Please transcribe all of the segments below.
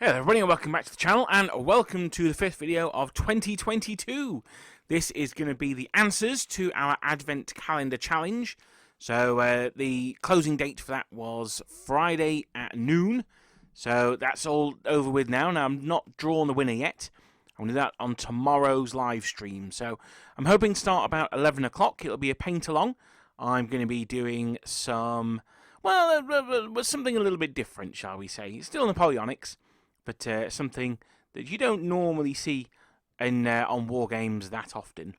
Hello everybody and welcome back to the channel and welcome to the fifth video of 2022. This is going to be the answers to our Advent Calendar Challenge. So the closing date for that was Friday at noon. So that's all over with now. Now I'm not drawn the winner yet. I'm going to do that on tomorrow's live stream. So I'm hoping to start about 11 o'clock. It'll be a paint along. I'm going to be doing some, well, something a little bit different, shall we say. It's still Napoleonics. But something that you don't normally see on Wargames that often.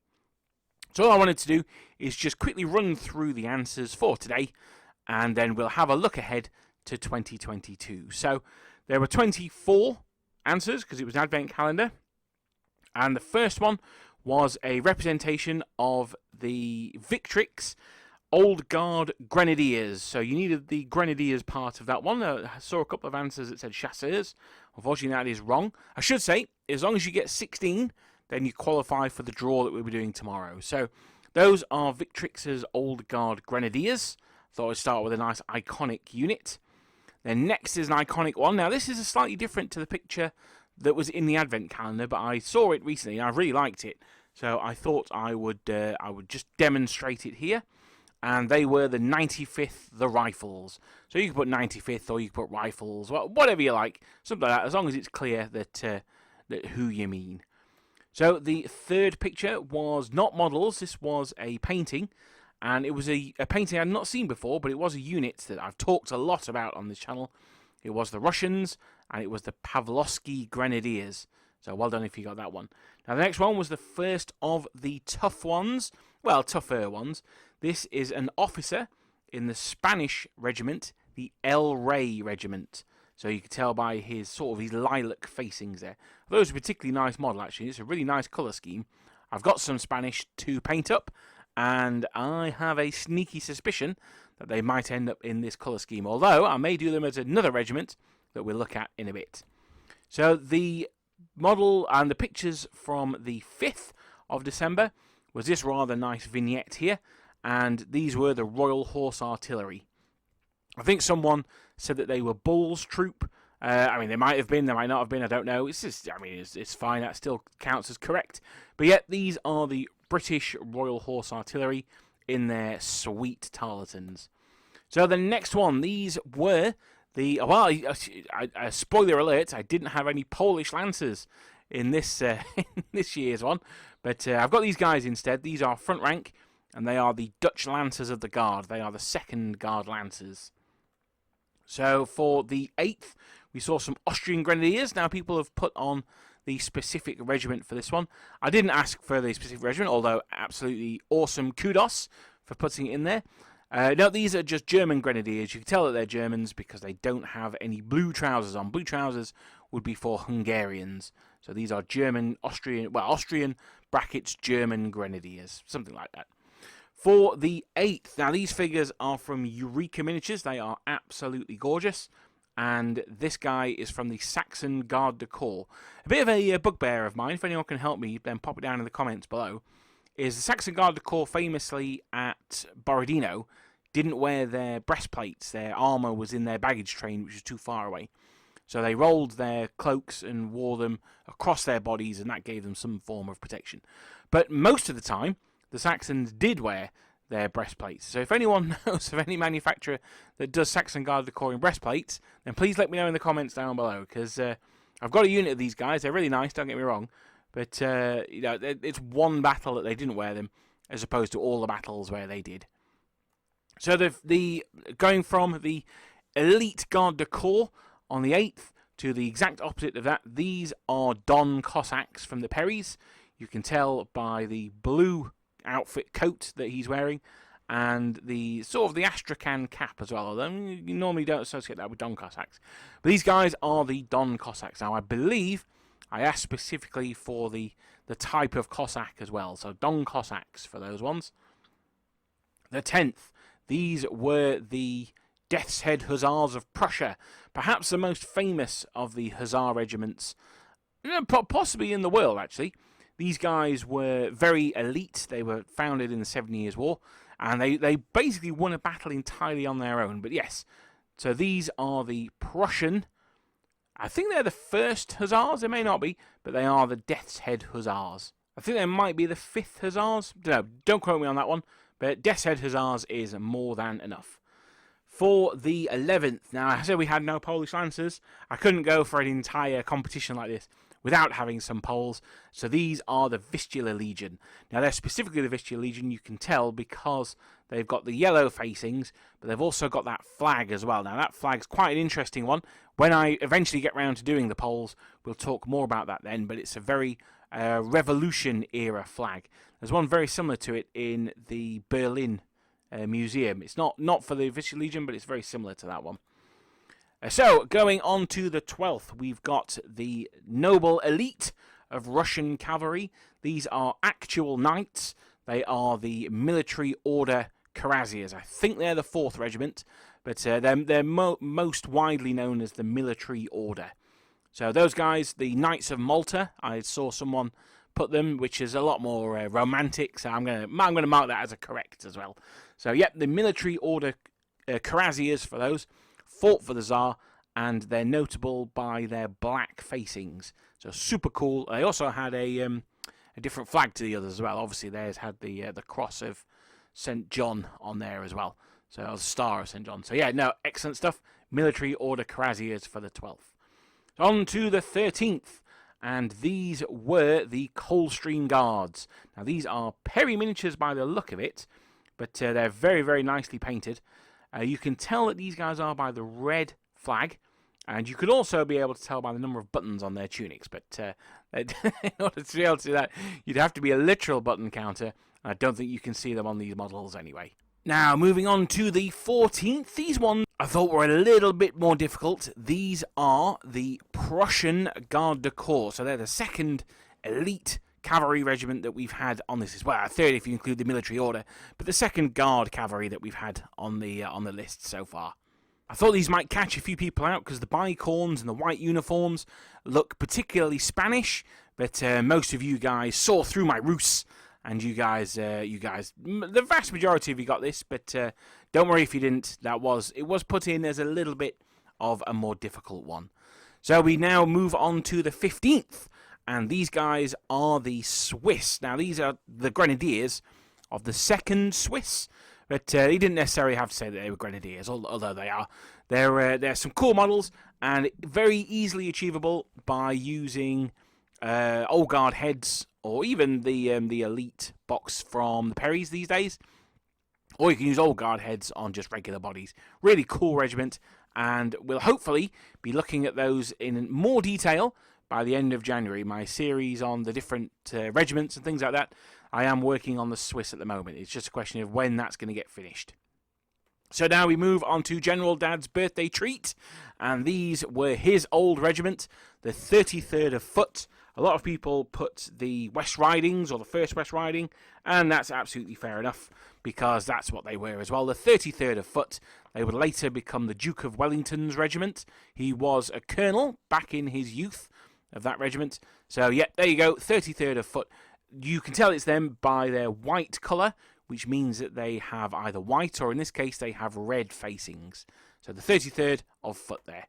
So all I wanted to do is just quickly run through the answers for today, and then we'll have a look ahead to 2022. So there were 24 answers because it was an Advent calendar, and the first one was a representation of the Victrix Old Guard Grenadiers. So you needed the Grenadiers part of that one. I saw a couple of answers that said Chasseurs. Unfortunately, that is wrong. I should say, as long as you get 16, then you qualify for the draw that we'll be doing tomorrow. So those are Victrix's Old Guard Grenadiers. Thought I'd start with a nice iconic unit. Then next is an iconic one. Now this is slightly different to the picture that was in the Advent calendar, but I saw it recently and I really liked it. So I thought I would just demonstrate it here. And they were the 95th, the Rifles. So you can put 95th or you can put Rifles, whatever you like. Something like that, as long as it's clear that who you mean. So the third picture was not models, this was a painting. And it was a painting I'd not seen before, but it was a unit that I've talked a lot about on this channel. It was the Russians, and it was the Pavlovsky Grenadiers. So well done if you got that one. Now the next one was the first of the tough ones. Well, tougher ones. This is an officer in the Spanish regiment, the El Rey regiment. So you can tell by his sort of his lilac facings there. I thought it was a particularly nice model actually. It's a really nice colour scheme. I've got some Spanish to paint up, and I have a sneaky suspicion that they might end up in this colour scheme. Although I may do them as another regiment that we'll look at in a bit. So the model and the pictures from the 5th of December was this rather nice vignette here, and these were the Royal Horse Artillery. I think someone said that they were Bull's troop. I mean, they might have been, they might not have been, I don't know. It's just, I mean, it's fine, that still counts as correct. But yet, these are the British Royal Horse Artillery in their sweet tarletans. So the next one, these were the, well, spoiler alert, I didn't have any Polish Lancers in this in this year's one, but I've got these guys instead. These are front rank, and they are the Dutch Lancers of the Guard. They are the 2nd Guard Lancers. So for the 8th, we saw some Austrian Grenadiers. Now people have put on the specific regiment for this one. I didn't ask for the specific regiment, although absolutely awesome kudos for putting it in there. No, these are just German Grenadiers. You can tell that they're Germans because they don't have any blue trousers on. Blue trousers would be for Hungarians. So these are German, Austrian brackets German Grenadiers, something like that. For the 8th, now these figures are from Eureka Miniatures. They are absolutely gorgeous. And this guy is from the Saxon Guard Decor. A bit of a bugbear of mine, if anyone can help me, then pop it down in the comments below. Is the Saxon Guard Decor famously at Borodino didn't wear their breastplates. Their armour was in their baggage train, which was too far away. So they rolled their cloaks and wore them across their bodies, and that gave them some form of protection. But most of the time, the Saxons did wear their breastplates. So if anyone knows of any manufacturer that does Saxon Guard Decor in breastplates, then please let me know in the comments down below, because I've got a unit of these guys. They're really nice, don't get me wrong. But you know, it's one battle that they didn't wear them, as opposed to all the battles where they did. So the going from the Elite Guard Decor on the 8th to the exact opposite of that, these are Don Cossacks from the Perrys. You can tell by the blue outfit coat that he's wearing, and the sort of the Astrakhan cap as well, although you normally don't associate that with Don Cossacks. But these guys are the Don Cossacks. Now I believe I asked specifically for the type of Cossack as well, so Don Cossacks for those ones. The 10th, these were the Death's Head Hussars of Prussia, perhaps the most famous of the Hussar regiments, possibly in the world actually. These guys were very elite. They were founded in the 7 Years' War, and they basically won a battle entirely on their own. But yes, so these are the Prussian I think they're the first Hussars. They may not be, but they are the Death's Head Hussars. I think they might be the 5th Hussars. Don't quote me on that one. But Death's Head Hussars is more than enough. For the 11th, now I said we had no Polish Lancers. I couldn't go for an entire competition like this without having some Poles. So these are the Vistula Legion. Now they're specifically the Vistula Legion, you can tell, because they've got the yellow facings, but they've also got that flag as well. Now that flag's quite an interesting one. When I eventually get round to doing the Poles, we'll talk more about that then, but it's a very Revolution era flag. There's one very similar to it in the Berlin museum. It's not for the Vistula Legion, but it's very similar to that one. So, going on to the 12th, we've got the Noble Elite of Russian Cavalry. These are actual knights. They are the Military Order Cuirassiers. I think they're the 4th Regiment, but they're most widely known as the Military Order. So those guys, the Knights of Malta, I saw someone put them, which is a lot more romantic, so I'm gonna mark that as a correct as well. So, yep, the Military Order Cuirassiers for those. Fought for the Tsar, and they're notable by their black facings. So super cool. They also had a different flag to the others as well. Obviously, theirs had the cross of St. John on there as well. So it was a star of St. John. So yeah, no, excellent stuff. Military Order Cuirassiers for the 12th. So on to the 13th, and these were the Coldstream Guards. Now these are Perry miniatures by the look of it, but they're very, very nicely painted. You can tell that these guys are by the red flag, and you could also be able to tell by the number of buttons on their tunics, but in order to be able to do that, you'd have to be a literal button counter. I don't think you can see them on these models anyway. Now, moving on to the 14th, these ones I thought were a little bit more difficult. These are the Prussian Garde du Corps, so they're the 2nd elite cavalry regiment that we've had on this as well. 3rd if you include the military order, but the 2nd Guard cavalry that we've had on the list so far. I thought these might catch a few people out because the bicorns and the white uniforms look particularly Spanish, but most of you guys saw through my ruse, and you guys, the vast majority of you got this, but don't worry if you didn't. It was put in as a little bit of a more difficult one. So we now move on to the 15th. And these guys are the Swiss. Now, these are the Grenadiers of the 2nd Swiss. But he didn't necessarily have to say that they were Grenadiers, although they are. They're some cool models, and very easily achievable by using Old Guard heads, or even the Elite box from the Perrys these days. Or you can use Old Guard heads on just regular bodies. Really cool regiment, and we'll hopefully be looking at those in more detail by the end of January. My series on the different regiments and things like that, I am working on the Swiss at the moment. It's just a question of when that's going to get finished. So now we move on to General Dad's birthday treat, and these were his old regiment, the 33rd of Foot. A lot of people put the West Ridings or the 1st West Riding, and that's absolutely fair enough, because that's what they were as well. The 33rd of Foot, they would later become the Duke of Wellington's regiment. He was a colonel back in his youth of that regiment. So, yeah, there you go, 33rd of Foot. You can tell it's them by their white colour, which means that they have either white or, in this case, they have red facings. So the 33rd of Foot there.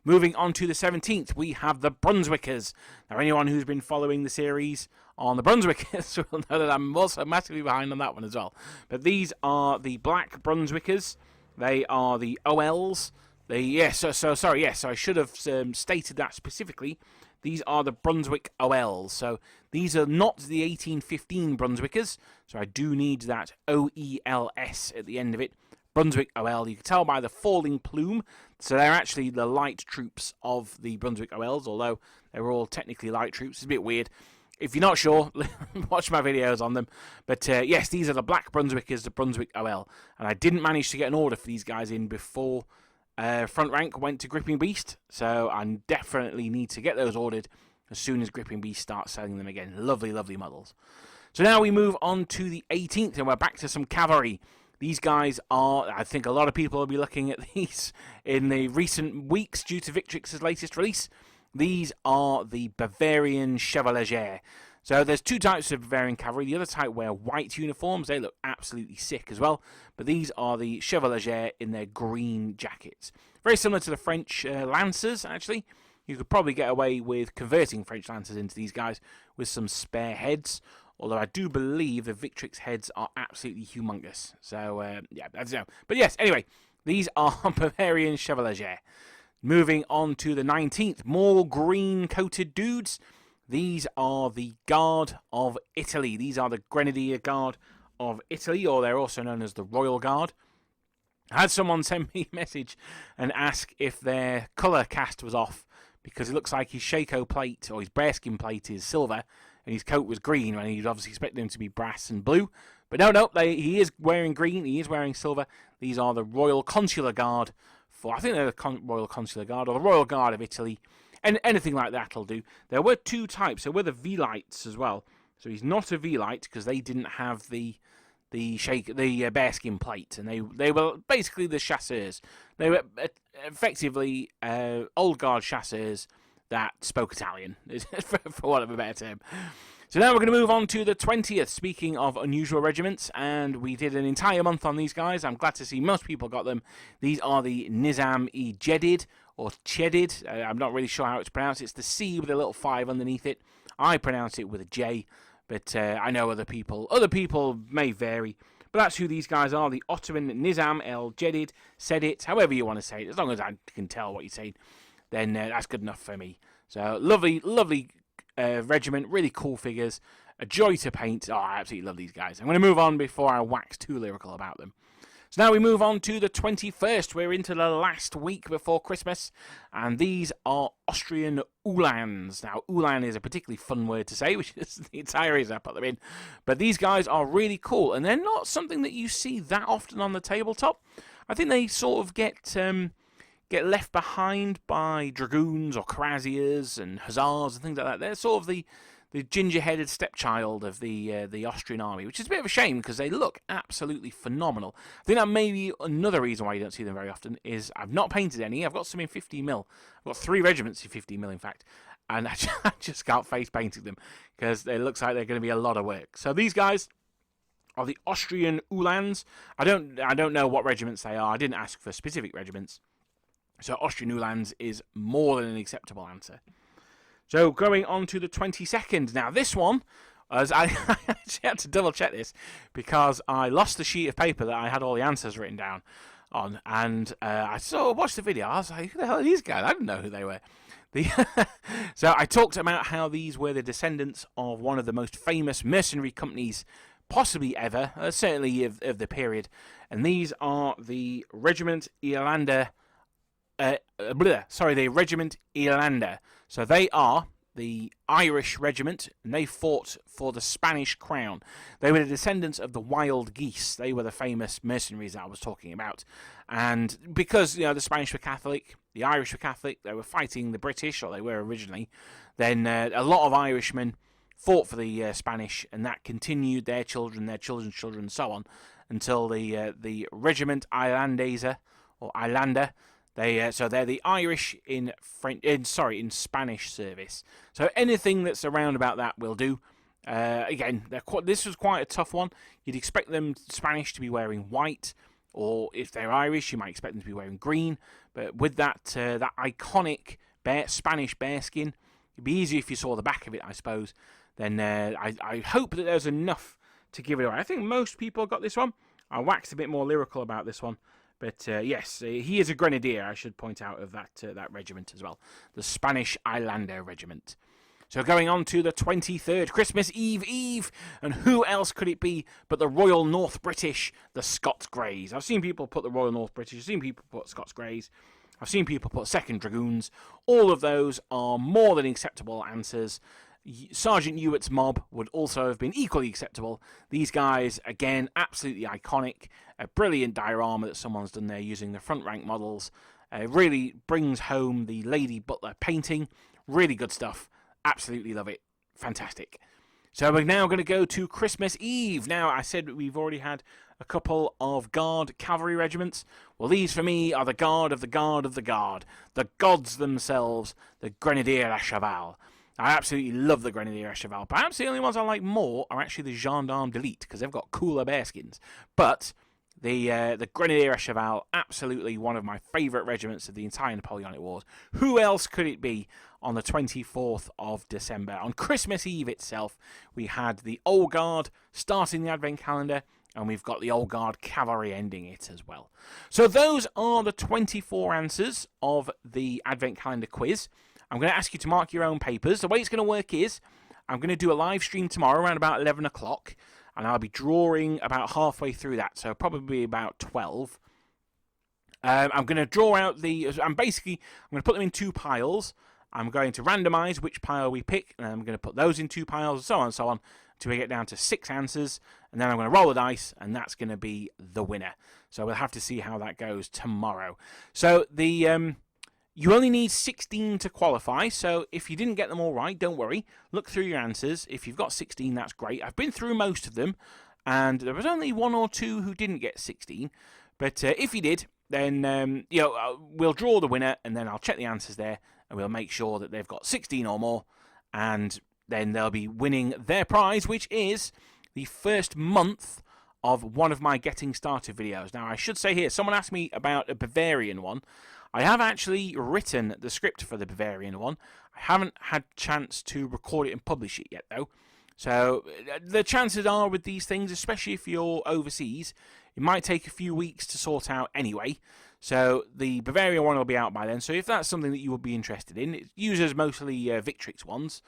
Moving on to the 17th, we have the Brunswickers. Now, anyone who's been following the series on the Brunswickers will know that I'm also massively behind on that one as well. But these are the Black Brunswickers. They are the OLs. So I should have stated that specifically. These are the Brunswick OLs. So these are not the 1815 Brunswickers. So I do need that OELS at the end of it. Brunswick OL. You can tell by the falling plume. So they're actually the light troops of the Brunswick OLs, although they were all technically light troops. It's a bit weird. If you're not sure, watch my videos on them. But yes, these are the Black Brunswickers, the Brunswick OL. And I didn't manage to get an order for these guys in before Front Rank went to Gripping Beast, so I definitely need to get those ordered as soon as Gripping Beast starts selling them again. Lovely, lovely models. So now we move on to the 18th, and we're back to some cavalry. These guys are, I think a lot of people will be looking at these in the recent weeks due to Victrix's latest release. These are the Bavarian Chevrolet. So there's two types of Bavarian cavalry. The other type wear white uniforms. They look absolutely sick as well. But these are the Chevrolet in their green jackets. Very similar to the French Lancers, actually. You could probably get away with converting French Lancers into these guys with some spare heads. Although I do believe the Victrix heads are absolutely humongous. So, yeah, I don't know. But yes, anyway, these are Bavarian Chevrolet. Moving on to the 19th, more green-coated dudes. These are the Guard of Italy. These are the Grenadier Guard of Italy, or they're also known as the Royal Guard. I had someone send me a message and ask if their colour cast was off, because it looks like his Shako plate, or his bearskin plate, is silver, and his coat was green, and you'd obviously expect them to be brass and blue. But no, he is wearing green, he is wearing silver. These are the Royal Consular Guard, I think they're the Royal Consular Guard, or the Royal Guard of Italy, and anything like that will do. There were two types, there were the V-Lights as well. So he's not a V-Light, because they didn't have the bearskin plate, and they were basically the chasseurs. They were effectively old guard chasseurs that spoke Italian, for want of a better term. So now we're going to move on to the 20th. Speaking of unusual regiments, and we did an entire month on these guys. I'm glad to see most people got them. These are the Nizam-i-Jedid, or Chedid. I'm not really sure how it's pronounced. It's the C with a little 5 underneath it. I pronounce it with a J, but I know other people may vary. But that's who these guys are, the Ottoman Nizam el-Jedid, Sedit, however you want to say it. As long as I can tell what you're saying, then that's good enough for me. So lovely regiment, really cool figures, a joy to paint. Oh, I absolutely love these guys. I'm going to move on before I wax too lyrical about them. So now we move on to the 21st. We're into the last week before Christmas, and these are Austrian Uhlans. Now, Uhlan is a particularly fun word to say, which is the entire reason I put them in. But these guys are really cool, and they're not something that you see that often on the tabletop. I think they sort of get left behind by dragoons or cuirassiers and hussars and things like that. They're sort of the ginger-headed stepchild of the Austrian army, which is a bit of a shame because they look absolutely phenomenal. I think that may be another reason why you don't see them very often is I've not painted any. I've got some in 50mm. I've got 3 regiments in 50mm, in fact, and I just can't face painting them because it looks like they're going to be a lot of work. So these guys are the Austrian Uhlans. I don't know what regiments they are. I didn't ask for specific regiments. So Austrian Uhlans is more than an acceptable answer. So going on to the 22nd. Now this one, as I actually had to double check this because I lost the sheet of paper that I had all the answers written down on, and I watched the video. I was like, who the hell are these guys? I didn't know who they were. So I talked about how these were the descendants of one of the most famous mercenary companies possibly ever, certainly of the period, and these are the Regiment Irlander. The Regiment Irlander. So they are the Irish regiment, and they fought for the Spanish crown. They were the descendants of the Wild Geese. They were the famous mercenaries that I was talking about. And because the Spanish were Catholic, the Irish were Catholic, they were fighting the British, or they were originally, then a lot of Irishmen fought for the Spanish, and that continued their children, their children's children, and so on, until the Regiment Irlandesa, or Islander. So they're the Irish in Spanish service. So anything that's around about that will do. Again, this was quite a tough one. You'd expect them Spanish to be wearing white, or if they're Irish, you might expect them to be wearing green. But with that iconic Spanish bearskin, it'd be easier if you saw the back of it, I suppose. Then I hope that there's enough to give it away. I think most people got this one. I waxed a bit more lyrical about this one. But yes, he is a Grenadier, I should point out, of that regiment as well. The Spanish Islander Regiment. So going on to the 23rd, Christmas Eve. And who else could it be but the Royal North British, the Scots Greys. I've seen people put the Royal North British. I've seen people put Scots Greys. I've seen people put 2nd Dragoons. All of those are more than acceptable answers. Sergeant Hewitt's mob would also have been equally acceptable. These guys, again, absolutely iconic. A brilliant diorama that someone's done there using the front rank models. Really brings home the Lady Butler painting. Really good stuff. Absolutely love it. Fantastic. So we're now going to go to Christmas Eve. Now, I said we've already had a couple of Guard cavalry regiments. Well, these for me are the Guard of the Guard of the Guard. The gods themselves, the Grenadier à Cheval. I absolutely love the Grenadier à Cheval. Perhaps the only ones I like more are actually the Gendarme d'Elite, because they've got cooler bearskins. But The Grenadier Chevrolet, absolutely one of my favourite regiments of the entire Napoleonic Wars. Who else could it be on the 24th of December? On Christmas Eve itself, we had the Old Guard starting the Advent calendar, and we've got the Old Guard cavalry ending it as well. So those are the 24 answers of the Advent calendar quiz. I'm going to ask you to mark your own papers. The way it's going to work is I'm going to do a live stream tomorrow around about 11 o'clock. And I'll be drawing about halfway through that, so probably about 12. I'm going to draw out I'm going to put them in 2 piles. I'm going to randomise which pile we pick, and I'm going to put those in 2 piles, and so on, until we get down to 6 answers. And then I'm going to roll the dice, and that's going to be the winner. So we'll have to see how that goes tomorrow. So you only need 16 to qualify, so if you didn't get them all right, don't worry. Look through your answers. If you've got 16, that's great. I've been through most of them, and there was only 1 or 2 who didn't get 16. But if you did, then we'll draw the winner, and then I'll check the answers there, and we'll make sure that they've got 16 or more, and then they'll be winning their prize, which is the first month of one of my Getting Started videos. Now, I should say here, someone asked me about a Bavarian one. I have actually written the script for the Bavarian one. I haven't had a chance to record it and publish it yet, though. So the chances are with these things, especially if you're overseas, it might take a few weeks to sort out anyway. So the Bavarian one will be out by then. So if that's something that you would be interested in, it uses mostly Victrix ones.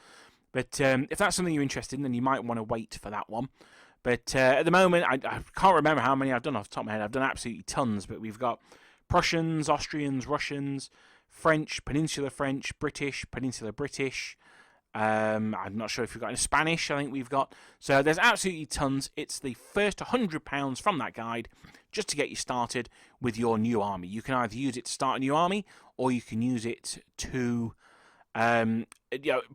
But if that's something you're interested in, then you might want to wait for that one. But at the moment, I can't remember how many I've done off the top of my head. I've done absolutely tons, but we've got Prussians, Austrians, Russians, French, Peninsular French, British, Peninsular British. I'm not sure if we've got any Spanish, I think we've got. So there's absolutely tons. It's the first £100 from that guide just to get you started with your new army. You can either use it to start a new army, or you can use it to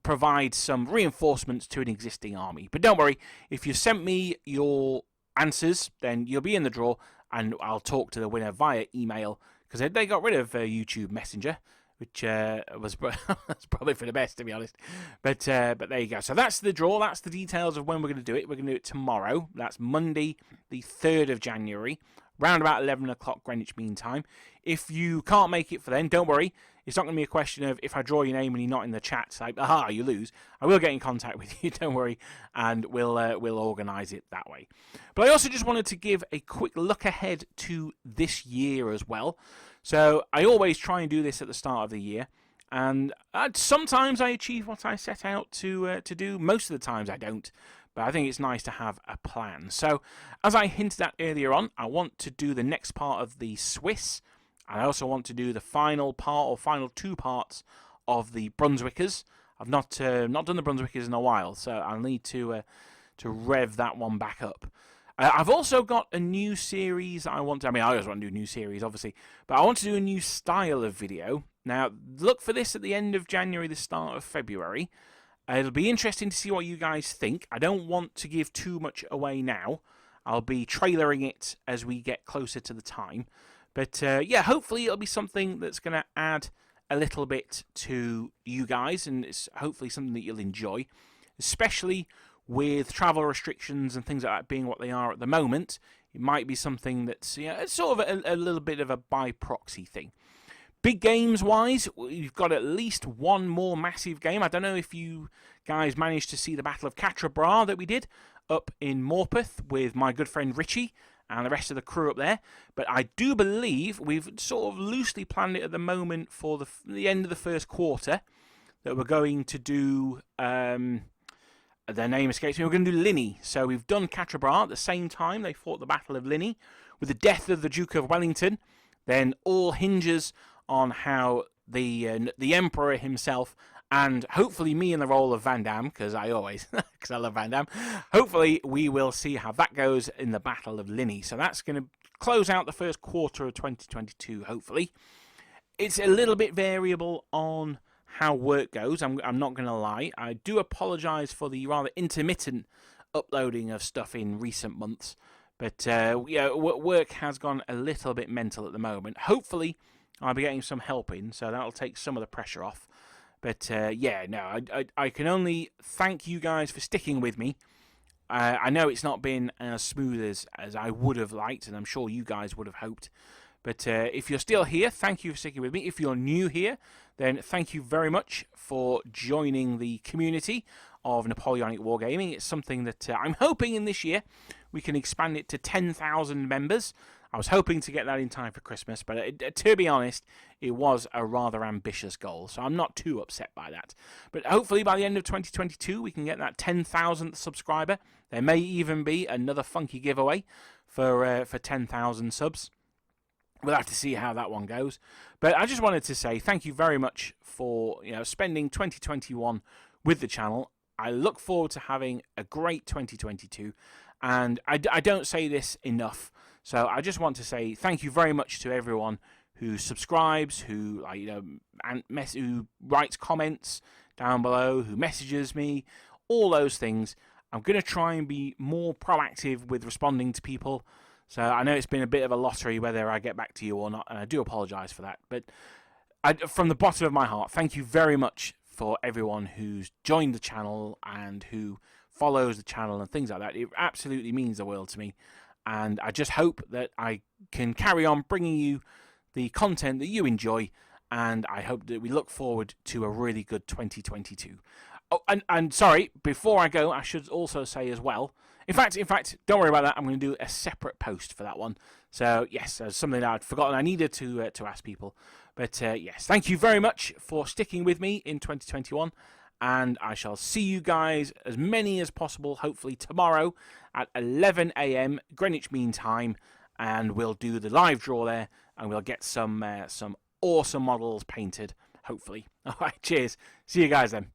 provide some reinforcements to an existing army. But don't worry, if you sent me your answers, then you'll be in the draw, and I'll talk to the winner via email, because they got rid of YouTube Messenger, which was probably for the best, to be honest. But there you go. So that's the draw. That's the details of when we're going to do it. We're going to do it tomorrow. That's Monday, the 3rd of January, round about 11 o'clock Greenwich Mean Time. If you can't make it for then, don't worry. It's not going to be a question of if I draw your name and you're not in the chat, it's like, aha, you lose. I will get in contact with you, don't worry, and we'll organise it that way. But I also just wanted to give a quick look ahead to this year as well. So I always try and do this at the start of the year, and sometimes I achieve what I set out to do. Most of the times I don't, but I think it's nice to have a plan. So as I hinted at earlier on, I want to do the next part of the Swiss, and I also want to do the final part, or final 2 parts, of the Brunswickers. I've not done the Brunswickers in a while, so I'll need to rev that one back up. I've also got a new series I always want to do a new series, obviously, but I want to do a new style of video. Now, look for this at the end of January, the start of February. It'll be interesting to see what you guys think. I don't want to give too much away now. I'll be trailering it as we get closer to the time. But hopefully it'll be something that's going to add a little bit to you guys, and it's hopefully something that you'll enjoy, especially with travel restrictions and things like that being what they are at the moment. It might be something that's it's sort of a little bit of a by proxy thing. Big games-wise, we've got at least one more massive game. I don't know if you guys managed to see the Battle of Quatre Bras that we did up in Morpeth with my good friend Richie and the rest of the crew up there. But I do believe we've sort of loosely planned it at the moment for the end of the first quarter that we're going to do... their name escapes me. We're going to do Linney. So we've done Quatre Bras at the same time they fought the Battle of Linney. With the death of the Duke of Wellington, then all hinges on how the Emperor himself, and hopefully me in the role of Van Damme, because I love Van Damme, hopefully we will see how that goes in the Battle of Linney. So that's going to close out the first quarter of 2022, hopefully. It's a little bit variable on how work goes, I'm not going to lie. I do apologise for the rather intermittent uploading of stuff in recent months, but work has gone a little bit mental at the moment. Hopefully I'll be getting some help in, so that'll take some of the pressure off. But I can only thank you guys for sticking with me I know it's not been as smooth as I would have liked, and I'm sure you guys would have hoped. But if you're still here, thank you for sticking with me. If you're new here, then thank you very much for joining the community of Napoleonic Wargaming. It's something that I'm hoping in this year we can expand it to 10,000 members. I was hoping to get that in time for Christmas, but to be honest, it was a rather ambitious goal, so I'm not too upset by that. But hopefully by the end of 2022, we can get that 10,000th subscriber. There may even be another funky giveaway for 10,000 subs. We'll have to see how that one goes. But I just wanted to say thank you very much for spending 2021 with the channel. I look forward to having a great 2022, and I don't say this enough. So I just want to say thank you very much to everyone who subscribes, who who writes comments down below, who messages me, all those things. I'm going to try and be more proactive with responding to people. So I know it's been a bit of a lottery whether I get back to you or not, and I do apologise for that. But from the bottom of my heart, thank you very much for everyone who's joined the channel and who follows the channel and things like that. It absolutely means the world to me. And I just hope that I can carry on bringing you the content that you enjoy, and I hope that we look forward to a really good 2022. Oh, and sorry, before I go, I should also say as well, in fact, don't worry about that. I'm going to do a separate post for that one. So yes, there's something that I'd forgotten I needed to ask people. But yes, thank you very much for sticking with me in 2021. And I shall see you guys, as many as possible, hopefully tomorrow at 11 a.m. Greenwich Mean Time, and we'll do the live draw there, and we'll get some awesome models painted, hopefully. All right, cheers. See you guys then.